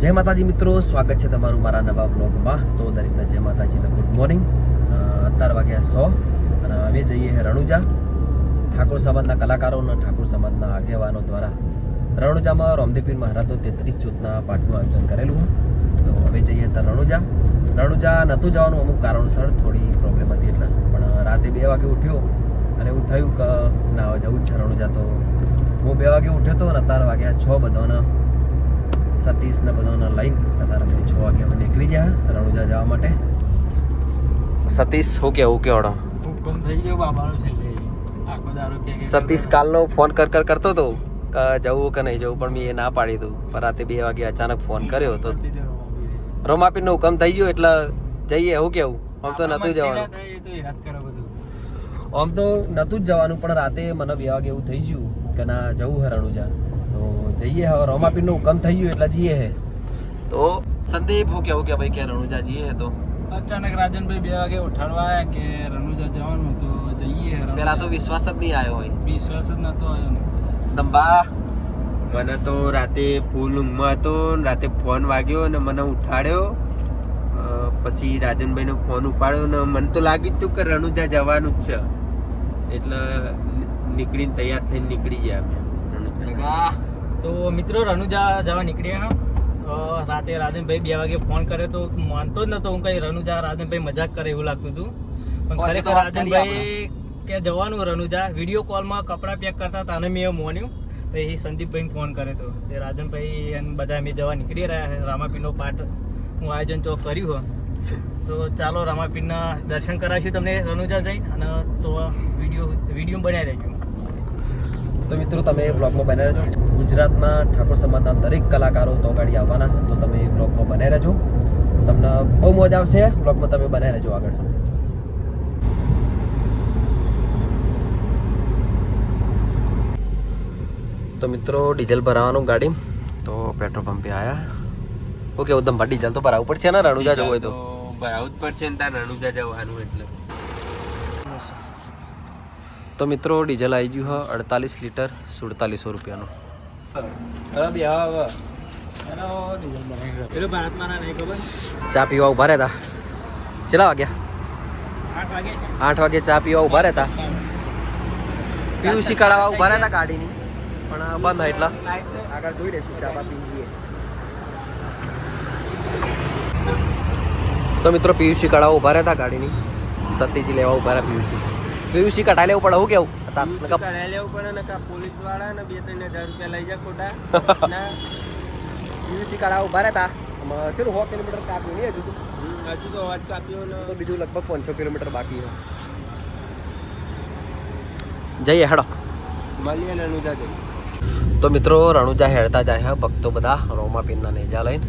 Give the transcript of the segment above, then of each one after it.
જય માતાજી મિત્રો, સ્વાગત છે તમારું મારા નવા વ્લોગમાં. તો દરેકને જય માતાજીને ગુડ મોર્નિંગ. અત્યાર વાગ્યા 100 અને અમે જઈએ રણુજા. ઠાકોર સમાજના કલાકારો અને ઠાકોર સમાજના આગેવાનો દ્વારા રણુજામાં રામદેવપીર મહારાજનો 33 ચોથના પાઠનું આયોજન કરેલું. તો અમે જઈએ ત્યાં રણુજા નહોતું જવાનું અમુક કારણસર, થોડી પ્રોબ્લેમ હતી એટલે. પણ રાતે 2 વાગે ઉઠ્યો અને એવું થયું કે ના જવું જ છે રણુજા. તો હું 2 વાગે ઉઠ્યો હતો અને અત્યાર વાગ્યા 6 બધાના સતીશને બધાને લઈને અત્યારે અમે 6 વાગે અમે નીકળી ગયા રણુજા જવા માટે. સતીશ હું કેવું કેવડો હુકમ થઈ ગયો બાબાનો છેલ્લે આખો દારો કે સતીશ કાલનો ફોન કરતો હતો કે જવું કે નહીં જવું, પણ મેં એ ના પાડી દઉં. પણ રાતે 2 વાગે અચાનક ફોન કર્યો તો રોમાપીરનો હુકમ થઈ ગયો એટલે જઈએ. હું કેવું આમ તો નહોતું જવાનું, આમ તો નહોતું જ જવાનું, પણ રાતે મને 2 વાગે એવું થઈ ગયું કે ના જવું હે રણુજા. તો જઈએ, હવે રોમાપીરનો હુકમ થઈ ગયું એટલે જઈએ હે. તો સંદીપ હું કેવું કે ભાઈ કે રણુજા જઈએ હે. તો અચાનક રાજનભાઈ 2 વાગે ઉઠાડવા આવ્યા કે રણુજા જવાનું, તો જઈએ. પેલા તો વિશ્વાસ જ નહીં આવ્યો હોય, વિશ્વાસ જ નતો આવ્યો. દંબા મને તો રાતે ફૂલ ઊંઘમાં હતો. રાતે ફોન વાગ્યો અને મને ઉઠાડ્યો. પછી રાજનભાઈનો ફોન ઉપાડ્યો ને મને તો લાગ્યું હતું કે રણુજા જવાનું જ છે, એટલે નીકળીને તૈયાર થઈને નીકળી ગયા અમે રણુજા. તો મિત્રો રણુજા જવા નીકળ્યા. રાતે રાજનભાઈ 2 વાગે ફોન કર્યો તો માનતો જ નતો હું કઈ રણુજા. રાજનભાઈ મજાક કરે એવું લાગતું હતું, પણ ખરેખર રાજનભાઈ કે જવાનું રણુજા. વિડીયો કોલમાં કપડાં પેક કરતા હતા અને મેં મોન્યું. પછી સંદીપભાઈને ફોન કર્યો હતો તે રાજનભાઈ અને બધા અમે જવા નીકળી રહ્યા. રામાપીરનો પાઠ હું આયોજન તો કર્યું હોય, તો ચાલો રામાપીરના દર્શન કરાવીશું તમને રણુજા જઈને. અને તો વિડીયો બનાવી રહેજો. તો મિત્રો તમે બ્લોગમાં બને રહેજો. ગુજરાતના ઠાકોર સમાજના દરેક કલાકારો તો ગાડી આવવાના, તો તમે બ્લોગમાં બને રહેજો. તમને બહુ મજા આવશે. બ્લોગમાં તમે બને રહેજો આગળ. તો મિત્રો ડીઝલ ભરાવાનું ગાડી, તો પેટ્રોલ પંપે આવ્યા. ઓકે ઉધમભા ડીઝલ તો ભરાવું પડશે ને રણુજા જવું હોય તો? ભરાવું જ પડશે ને ત્યાં રણુજા જવાનું એટલે. તો મિત્રો ડીઝલ આવી ગયું હોય 48 લીટર 4700 રૂપિયાનું. ચા પીવા ઉભા રહેતા. કેટલા વાગ્યા? 8 વાગે ચા પીવા ઉભા રહેતા. પીયુસી કઢાવવા ઉભા રહેતા ગાડીની, પણ બંધ હોય એટલે આગળ જોઈ રહીશું ચા પી જઈએ. તો મિત્રો પીયુસી કઢાવવા ઉભા રહેતા ગાડીની. સતીજી લેવા ઉભા રહ્યા પીયુસી કઢાઈ લેવું પડે. હું કેવું કઢાઈ લેવું પડે ને પોલીસ વાળા ને 2-3 હજાર રૂપિયા લઈ જાય ખોટા. પીયુસી કઢાવવા ઉભા રહેતા. ચલો 100 કિલોમીટર કાપ્યું નહીં હજુ તો અવાજ કાપ્યો ને તો બીજું લગભગ 500 કિલોમીટર બાકી છે. જઈએ હેડો મળીએ રણુજા જઈએ. તો મિત્રો રણુજા હેડતા જાય ભક્તો બધા રોમાપીરના નેજા લઈને.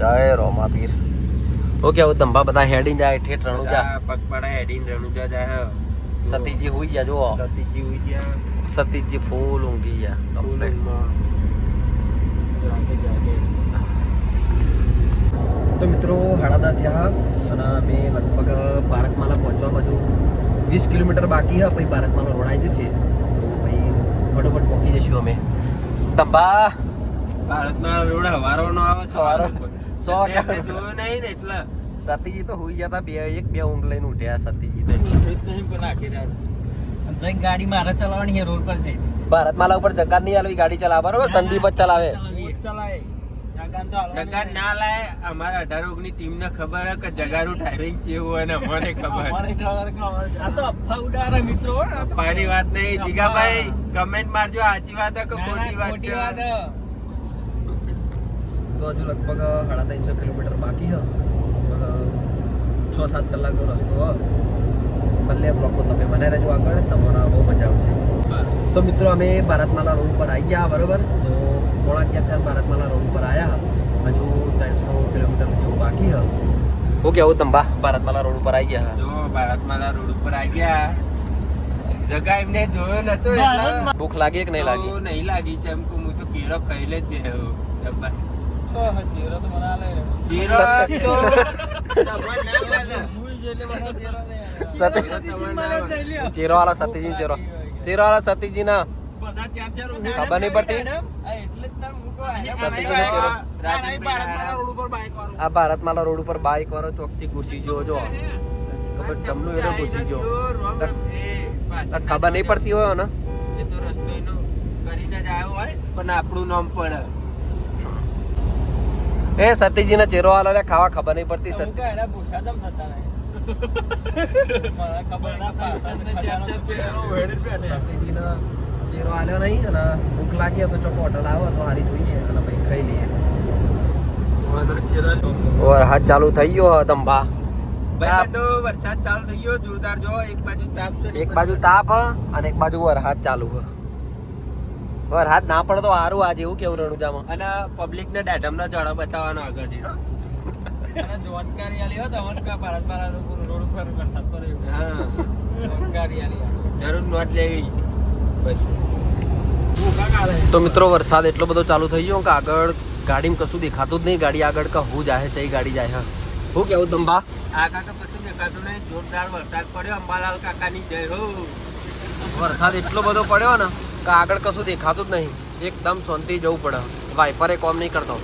જય રોમાપીર. ઓકે હવે ધંભા બધા હેડીને જાય ઠેઠ રણુજા. પગપાળા હેડીને રણુજા જાય. સતીજી હોઈ ગયા જો. સતીજી હોઈ ગયા. સતીજી ફૂલ ઊંઘી ગયા. તો મિત્રો 8:30 થયા અને અમે લગભગ ભારતમાલા પહોંચવામાં જો 20 કિલોમીટર બાકી છે. પછી ભારતમાલા રોડ આવી જશે તો પછી ફટોફટ પહોંચી જઈશું અમે. ધંભા ભારતમાં રોડ હવારોનો આવે સવારો 100 જોયો નહીં ને એટલે. સતીજી તો હોઈ ગયા હતા. 2 ઊંઘ લઈને ઉઠ્યા સતીજી તો. ગાડી મારે ચલાવવાની છે રોડ પર જઈ. ભારતમાલા ઉપર જગાર નહીં આલવી, ગાડી ચલાવે બરોબર. સંદીપ જ ચલાવે. જગાર ના લાય. અમારા 18 ટીમ ને ખબર હે કે જગારું ડ્રાઇવિંગ કેવું હોય ને મને ખબર. આ તો અફવા ઉડાડે મિત્રો. પાણી વાત નહીં. જીગાભાઈ કમેન્ટ મારજો સાચી વાત હે કે ખોટી વાત છે. તો હજુ લગભગ 350 કિલોમીટર બાકી છે. 6-7 કલાકનો રસ્તો હોય. ભલે બ્લોકમાં તમે બનાવી રહેજો આગળ, તમને બહુ મજા આવશે. તો મિત્રો અમે ભારતમાલા રોડ પર આવી ગયા બરોબર. તો 11:30 ભારતમાલા રોડ પર આવ્યા. હજુ 300 કિલોમીટર જેવું બાકી છે. હું કેવું ધંભા ભારતમાલા રોડ ઉપર આવી ગયા? જો ભારતમાલા રોડ ઉપર આવી ગયા. જગા એમને જોયો નતો એટલે ભૂખ લાગી કે નહીં લાગી? નહીં લાગી. જેમ કે હું તો કેળો ખાઈ લે જ દે. ચેરો તો મને આલે. ચેરો વાળા સતીજી ચેરો વાળા સતીજી ના ખબર નહીં પડતી. સતીજીનો ચહેરો આ ભારતમાલા રોડ ઉપર બાઇક વાળો ચોકથી ઘૂસી ગયો જો ખબર જમનું એને ઘૂસી ગયો ખબર નહીં પડતી હોય ને એ તો રસ્તો એનો કરીને જ આવ્યો હોય પણ આપણું નામ પડે. એ સતીજીનો ચહેરો હાલો લે ખાવા ખબર નહીં પડતી સતીજીનો ચહેરો હાલ્યો નહીં અને ભૂખ લાગી તો ચોખ્ખો હોટલ આવે તો હારી જોઈએ અને પછી ખાઈ લઈએ. હાથ ચાલુ થઈ ગયો ધંભા ભાઈ તો વરસાદ ચાલુ થઈ ગયો જોરદાર. જો એક બાજુ તાપ છે એક બાજુ તાપ અને એક બાજુ વરસાદ ચાલુ વરસાદ ના પડે તો સારું આજે એવું કેવું રણુજામાં અને પબ્લિક ને દાઢમનો જડો બતાવવાનો આગળથી જાણકારી આલી હો તો ભારતમાલા રોડ ઉપર વરસાદ પડ્યો. હા જાણકારી આલી જરૂર નોટ લેવી. તો મિત્રો વરસાદ એટલો બધો ચાલુ થઈ ગયો કે આગળ ગાડીમાં કશું દેખાતું જ નહીં. ગાડી આગળ કે હું જાય છે ગાડી જાય હું કેવું ધંભા આગળ તો કશું દેખાતું નહીં. જોરદાર વરસાદ પડ્યો. અંબાલાલ કાકાની જય હો. વરસાદ એટલો બધો પડ્યો ને કે આગળ કશું દેખાતું જ નહીં. એકદમ શાંતિ જવું પડે. વાઇપરે કોમ નહીં કરતો.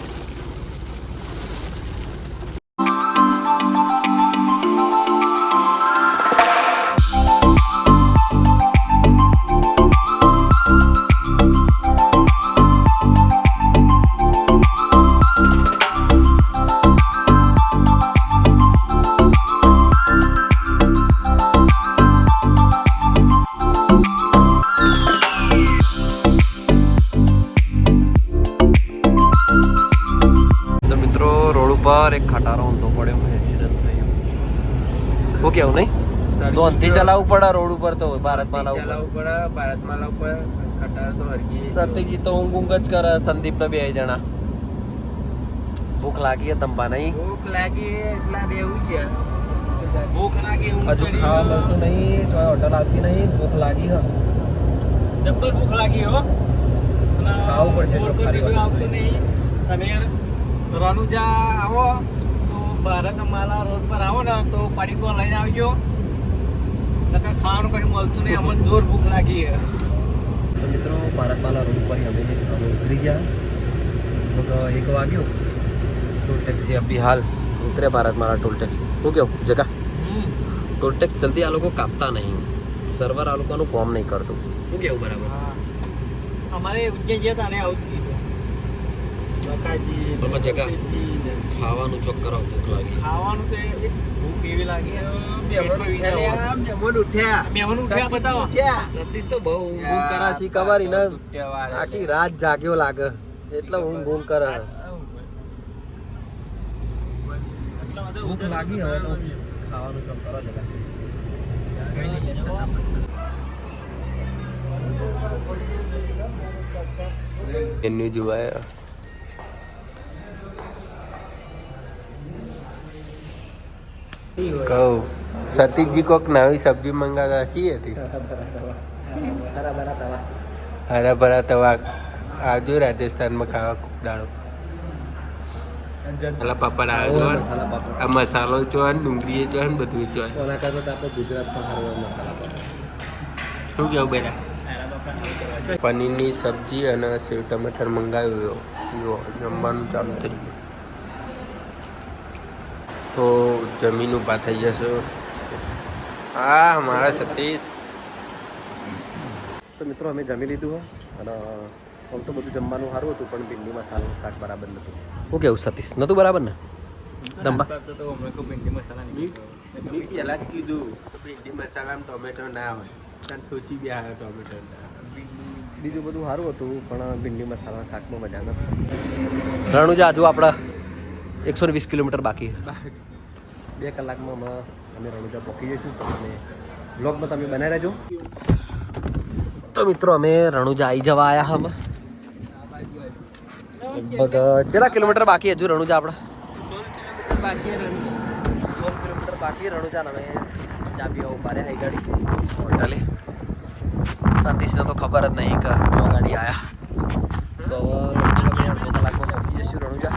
એક ખટારો ઊંધો પડ્યો એક્સિડન્ટ થયો. હું કેવું નહીં તો અંધી ચલાવવું પડે રોડ ઉપર તો ભારતમાલા ઉપર ખટારો તો હરગી. સતીજી તો ઊંઘ જ કરે. સંદીપ ને બે જણા ભૂખ લાગી ધંભા નહીં ભૂખ લાગી એટલા બેવું ગયા. ભૂખ લાગી હજુ ખાવા મળતું નહીં. કોઈ હોટલ આવતી નહીં. ભૂખ લાગી જબ્બર ભૂખ લાગી હો. ખાવું પડશે ચોખ્ખારી વાળું. આવતું નહીં. તમે રણુજા આવો તો ભારતમાલા રોડ પર આવો ને તો પડીકો લઈને આવજો. નકર ખાવાનું કઈ મળતું નહીં. અમને જોર ભૂખ લાગી છે. તો મિત્રો ભારતમાલા રોડ પર અમે ઉતરી ગયા. લગભગ 1 વાગ્યો. ટોલ ટેક્સી અભી હાલ ઉતરે ભારતમાલા ટોલ ટેક્સી. શું કેવું જગા ટોલ ટેક્સ જલ્દી આ લોકો કાપતા નહીં. સર્વર આ લોકોનું કોમ નહીં કરતું. શું કેવું બરાબર અમારે ઉજ્જૈન ગયા હતા ને આવું જગા ખાવાનું ચોક કરાવ. ભૂખ લાગી. ખાવાનું તો ભૂખ એવી લાગી. મહેમાન ઉઠ્યા બતાવો. સતીશ તો બહુ ઊંઘ કરાશી કવારી ને આખી રાત જાગ્યો લાગે એટલે ઊંઘ કરે. ભૂખ લાગી હવે તો ખાવાનું ચોક કરો જગા. એનું જોવાય કહું સતીશજી કોક નવી સબ્જી મંગાતા ચી હતી. હરા ભરા તવા આવજો રાજસ્થાનમાં ખાવા ખૂબ દાડો. પેલા પાપડ આવજો. આ મસાલો ચો ડુંગળી ચો બધું ચો. ઓના કરતા તો આપણે ગુજરાતમાં સારો મસાલા પર. શું કેવું બેટા? પનીરની સબ્જી અને સેવ ટમાટર મંગાવ્યું. જો જમવાનું ચાલુ થઈ ગયું. તો જમીન ઊભા થઈ જશો. હા મારા સતીશ. તો મિત્રો અમે જમી લીધું અને આમ તો બધું જમવાનું સારું હતું પણ ભીંડી મસાલો શાક બરાબર નહોતું. શું કેવું સતીશ નહોતું બરાબર ને ધંભા? મેં પહેલા જ કીધું ભીંડી મસાલામાં ટોમેટો ના હોય. થોચી બી આવે ટોમેટો. બીજું બધું સારું હતું પણ ભીંડી મસાલા શાકમાં મજા નથી. રણુજા હજુ આપણા 120 કિલોમીટર બાકી. 2 કલાકમાં અમે રણુજા પહોંચી જઈશું. તો તમે બ્લોગમાં તમે બનાવી રહેજો. તો મિત્રો અમે રણુજા આવી જવા આવ્યા અમે. લગભગ કેટલા કિલોમીટર બાકી હજુ રણુજા આપણે? 16 કિલોમીટર બાકી રણુજા. અમે ચા પીવા ઉભા રહ્યા ગાડી હોટલે. સતીશને તો ખબર જ નહીં કે ગાડી આવ્યા. તો અમે અડધો કલાકમાં પહોંચી જઈશું રણુજા.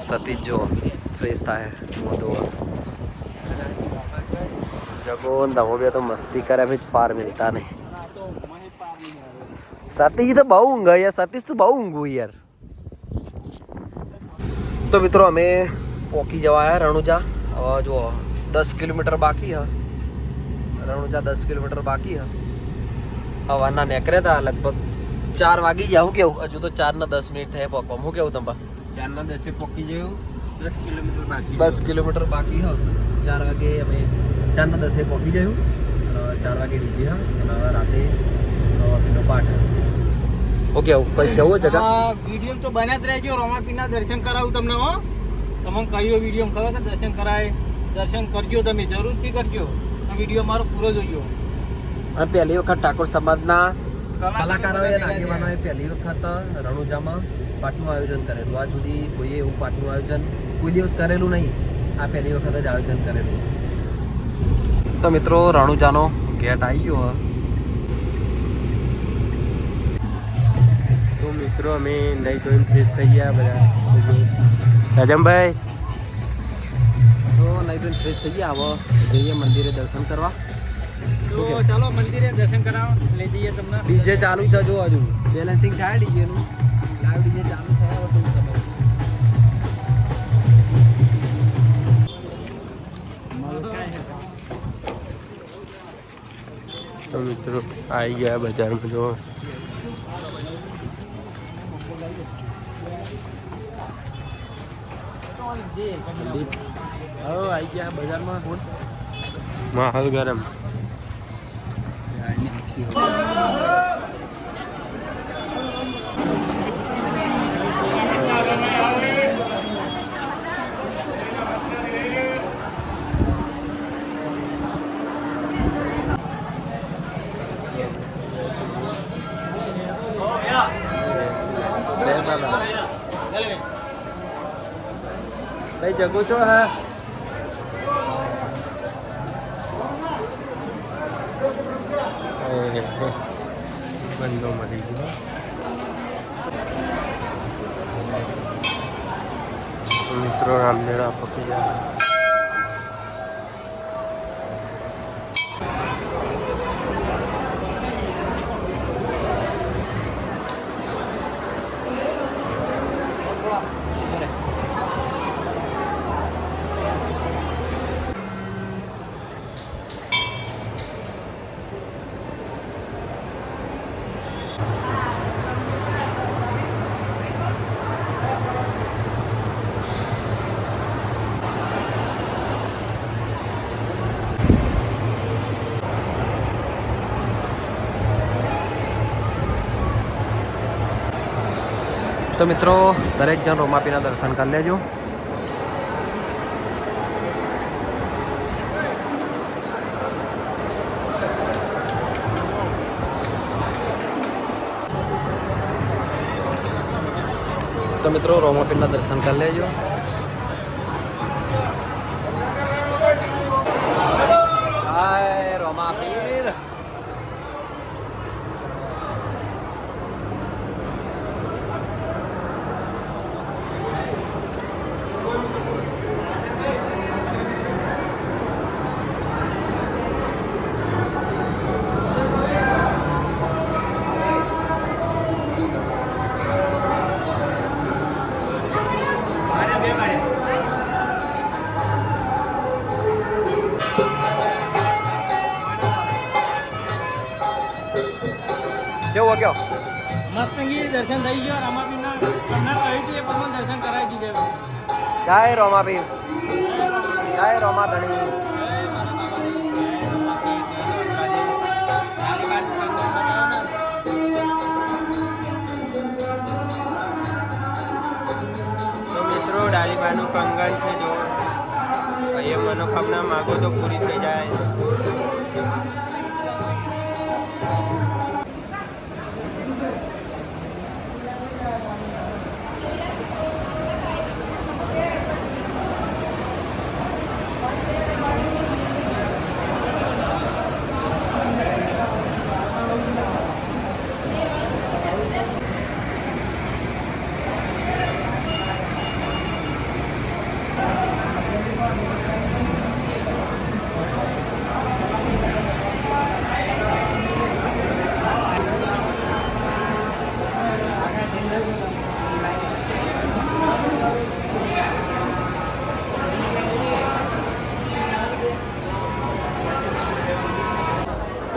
સતીશ જો ફ્રેશ થાય મોટો જગો દમો બે તો મસ્તી કરે भी पार मिलता नहीं. સતીશ તો બહુ ઊંઘ યાર, સતીશ તો બહુ ઊંઘું યાર. તો મિત્રો અમે પોકી જવા આવ્યા રણુજા. હવે જો 10 કિલોમીટર બાકી હ. રણુજા 10 કિલોમીટર બાકી હ. હવાના નીકળ્યા હતા લગભગ 4 વાગી ગયા. હું કેવું હજુ તો 4 ને 10 મિનિટ થાય પોકવા. હું કેવું તંબા 4 ના 10 પોકી જયું. 10 કિલોમીટર બાકી. 10 કિલોમીટર બાકી હ. 4 વાગે અમે 4 ને 10 પોકી જયું. 4 વાગે ડીજે હ. અને રાતે 9 વાગેનો પાઠ હ. ઓકે કઈ જવું જગા વિડીયો તો બન્યા જ રહેજો. રોમાપીરના દર્શન કરાવું તમને. હો તમને કહ્યું વિડીયો ખબર કે દર્શન કરાય. દર્શન કરજો, તમે જરૂરથી કરજો. આ વિડીયો મારો પૂરો જોજો. અને પહેલી વખત ઠાકોર સમાજના કલાકારોએ અને આગેવાનોએ પહેલી વખત રણુજામાં પાઠનું આયોજન કરેલું. આ સુધી કોઈએ એવું પાઠનું આયોજન કોઈ દિવસ કરેલું નહીં. આ પહેલી વખત જ આયોજન કરેલું. તો મિત્રો રણુજાનો ગેટ આવી ગયો. તો મિત્રો અમે નહીં જોઈને ફ્રેશ થઈ ગયા બધા. રાજમભાઈ તો નહીં તો ફ્રેશ થઈ ગયા. હવે જઈએ મંદિરે દર્શન કરવા. તો ચાલો મંદિરે દર્શન કરાવો, લઈ જઈએ તમને. ડીજે ચાલુ છે જો, હજુ બેલેન્સિંગ થાય ડીજેનું. લાઈવ ડીજે ચાલુ થયા હવે ટૂંક સમય. તો મિત્રો આવી ગયા બજારમાં જો. આવી ગયા બજારમાં. માહોલ ગરમ. કઈ જગો છો? હા બંધો મળી ગયો. મિત્રો રામદેરા પકી ગયા. તો મિત્રો દરેક જણ રોમાપીના દર્શન કરી લેજો. તો મિત્રો રોમાપીરના દર્શન કરી લેજો. હાય રોમાપીર. કેવો ગયો? મસ્તંગી દર્શન થઈ ગયો. રામાપીરના તમને કહ્યું હતું એ પ્રમાણે દર્શન કરાવી દીધે. જય રોમાપીર, જય રોમા ધણી. તો મિત્રો ડાલીબાનું કંગન છે જો. એ મનોકામના માગો તો પૂરી થઈ જાય.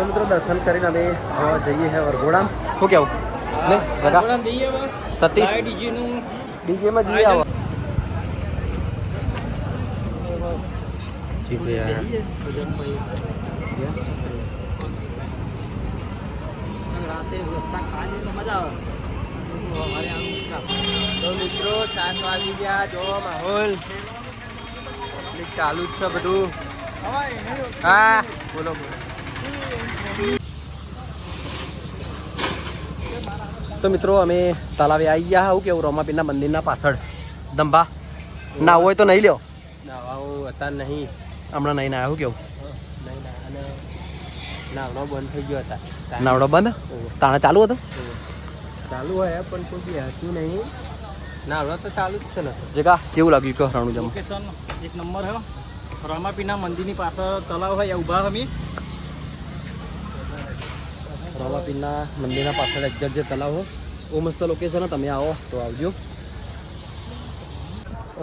મિત્રો દર્શન કરીને અમે હવે જઈએ છે વરઘોડા. શું કેવું ને કાકા? સતીશ ડીજેમાં જઈએ આવો. તો મિત્રો 7 વાગી ગયા. જો માહોલ ચાલુ જ છે બધું. હા બોલો બોલો. તો મિત્રો અમે તલાવે આવી ગયા. આવું કેવું રોમાપીરના મંદિરના પાછળ દંભા ના હોય તો નહીં લ્યો. નાવાઓ હતા નહીં, હમણાં નહીં ના આવ્યું કેવું? નાવડો બંધ થઈ ગયો હતા. નાવડો બંધ તાણે ચાલુ હતો. ચાલુ હોય પણ કોઈ હતું નહીં. નાવડો તો ચાલુ જ છે ને. જગા કેવું લાગ્યું કે રણુજામાં? લોકેશન એક નંબર છે. રામાપીના મંદિરની પાછળ તલાવ હોય ઊભા અમે. રામાપીરના મંદિરના પાછળ એક્ઝેક્ટ જે તલાવ હોય બહુ મસ્ત લોકેશન. તમે આવો તો આવજો.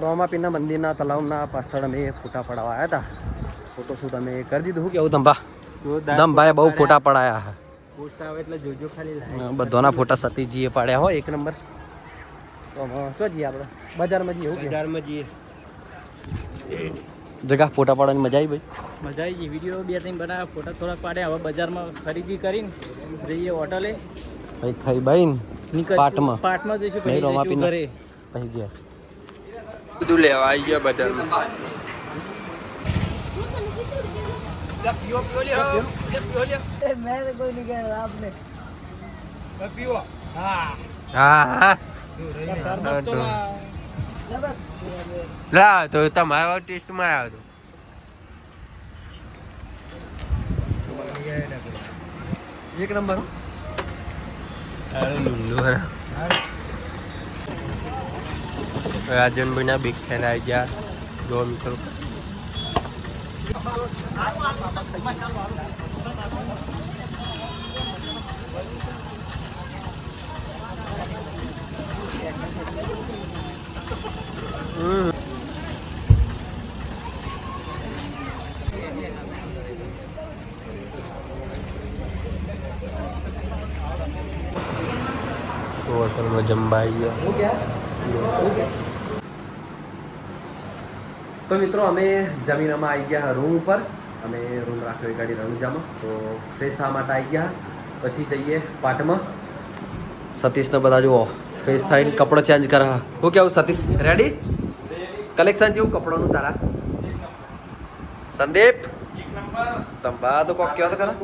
રામાપીરના મંદિરના તલાવના પાછળ અમે ફોટા પડાવવા આવ્યા હતા. ફોટોશૂટ અમે કરી દીધું. કેવું દંભા? દંભાએ બહુ ફોટા પડાયા. પોસ્ટ આવે એટલે જોજો ખાલી. બધાના ફોટા સતીજીએ પાડ્યા હોય એક નંબર. તો શું જઈએ આપણે બજારમાં જઈએ? બજારમાં જઈએ. જગા ફોટા પાડવાની મજા આવી ભાઈ? મજા આવી ગઈ. વિડીયો 2-3 બનાવ્યા, ફોટા થોડાક પાડ્યા. હવે બજારમાં ખરીદી કરીને જઈએ હોટલે. ભાઈ ખાઈ ભાઈ પાટમાં પાટમાં જઈશું, પછી નહીં રોમાપીને જઈશું ઘરે. પછી ગયા બધું લેવા આવી ગયા બજારમાં. હા લા તો તમારા ટેસ્ટમાં આવ્યો એક નંબર. રાજનભાઈ ના બિગ ફેન આવી ગયા. જો મિત્રો હોટલમાં જમવા આવી ગયા. તો મિત્રો અમે જમીનમાં આવી ગયા રૂમ ઉપર. અમે રૂમ રાખ્યો એ ગાડી રણુજામાં. તો ફ્રેશ થવા માટે આવી ગયા. પછી જઈએ પાટમાં. સતીશને બધા જુઓ ફ્રેશ થઈને કપડો ચેન્જ કરે. હું કેવું સતીશ? રેડી? કલેક્શન જેવું કપડોનું તારા? સંદીપ તંબા તો કોક કયો તો ખરા?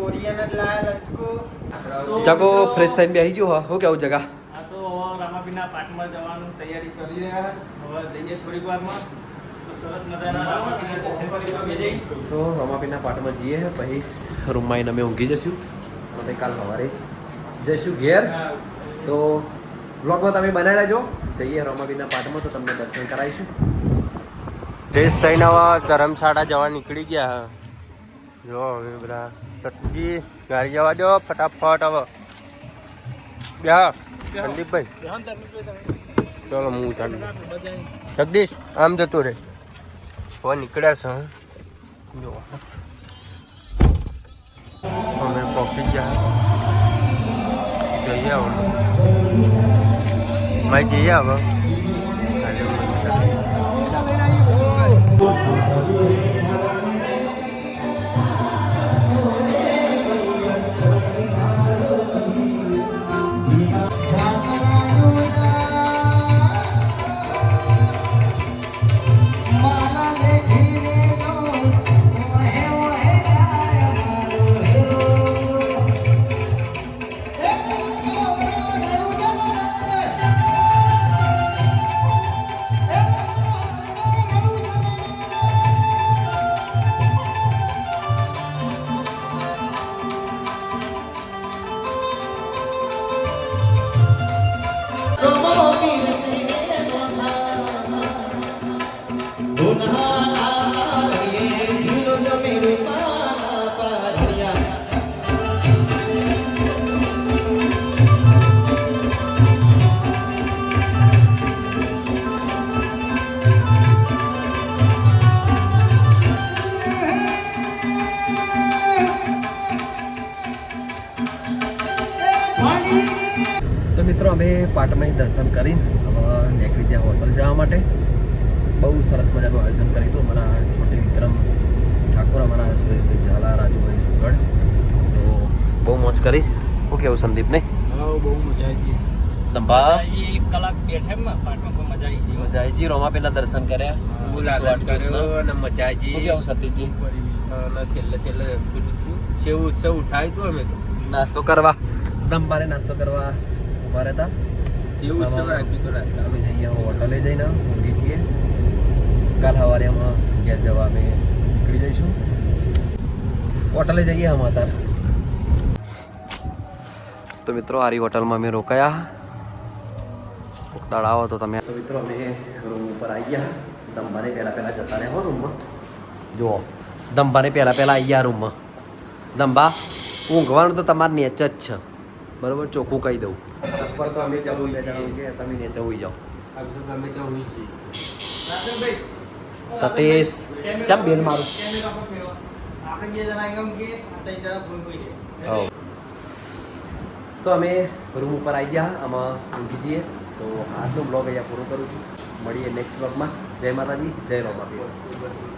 જગો ફ્રેશ થઈને બેસી ગયો. હા હું કેવું જગા? આ તો રામાપીના પાટમાં જવાનું તૈયારી કરી રહ્યા. હવે જઈએ થોડીક વારમાં. તો સરસ મજાના રામાપીના દર્શન કરી બેસી. તો રમાપીના પાટમાં જઈએ પછી રૂમમાં આવીને અમે ઊંઘી જશું. અને કાલ સવારે જઈશું ઘેર. તો બ્લોગમાં તમે બનાવી રહેજો. જઈએ રમાપીના પાટમાં તો તમને દર્શન કરાવીશું. ફ્રેશ થઈને હવે ધર્મશાળા જવા નીકળી ગયા. જો હવે બધા સતજી ગાડી જવા દો ફટાફટ. હવે બ્યા સંદીપભાઈ ચલો હું ચાલુ. જગદીશ આમ જતો રે. હવે નીકળ્યા છે. જો અમે પહોંચી ગયા. જઈએ હવે ભાઈ જઈએ હવે. અમે પાટણમાં દર્શન કરીને હવે નીકળી ગયા હોટલ જવા માટે. બહુ સરસ મજાનું આયોજન કર્યું હતું અમારા છોટે વિક્રમ ઠાકોર, અમારા સુરેશભાઈ ઝાલા, રાજુભાઈ સુગડ. તો બહુ મોજ કરી. શું કેવું સંદીપ ને? બહુ મજા આવી ગઈ. દંભા એક કલાક બેઠા એમ પાટમાં કોઈ મજા આવી ગઈ. મજા આવી જી. રોમા પેલા દર્શન કર્યા. ફૂલ આનંદ કર્યો અને મજા આવી શું કેવું સતીશજી? અને છેલ્લે પેલું શું સેવ ઉત્સવ ઉઠાવ્યું હતું અમે તો. નાસ્તો કરવા દંભારે નાસ્તો કરવા ઉભા રહેતા. સેવ ઉત્સવ રાખ્યું હતું રાત્રે. અમે જઈએ હોટલે જઈને ઊંઘી છીએ. કાલ સવારે અમે ઘેર જવા અમે નીકળી જઈશું. હોટલે જઈએ અમે અત્યારે. તો મિત્રો આરી હોટલમાં અમે રોકાયા. દાળ આવો તો તમે. તો મિત્રો અમે રૂમ ઉપર આવી ગયા. દંભાને પહેલાં જતા રહ્યા હો રૂમમાં. જુઓ દંભાને પહેલાં આવી ગયા રૂમમાં. દંભા ઊંઘવાનું તો તમારે નેચ જ છે, બરાબર? ચોખ્ખું કહી દઉં. ઉપર તો અમે જવું કે તમે નેચે હોઈ જાઓ. આ બધું ગમે તો હોય છે. સતીશ ચમ બેલ મારું. આપણે બે જણા એમ કે આ જરા ભૂલ કોઈ છે. હા. તો અમે રૂમ ઉપર આવી ગયા. આમાં ઊંઘી જઈએ. તો આજનો બ્લોગ અહીંયા પૂરો કરું છું. મળીએ નેક્સ્ટ બ્લોગમાં. જય માતાજી, જય રોમાપીર.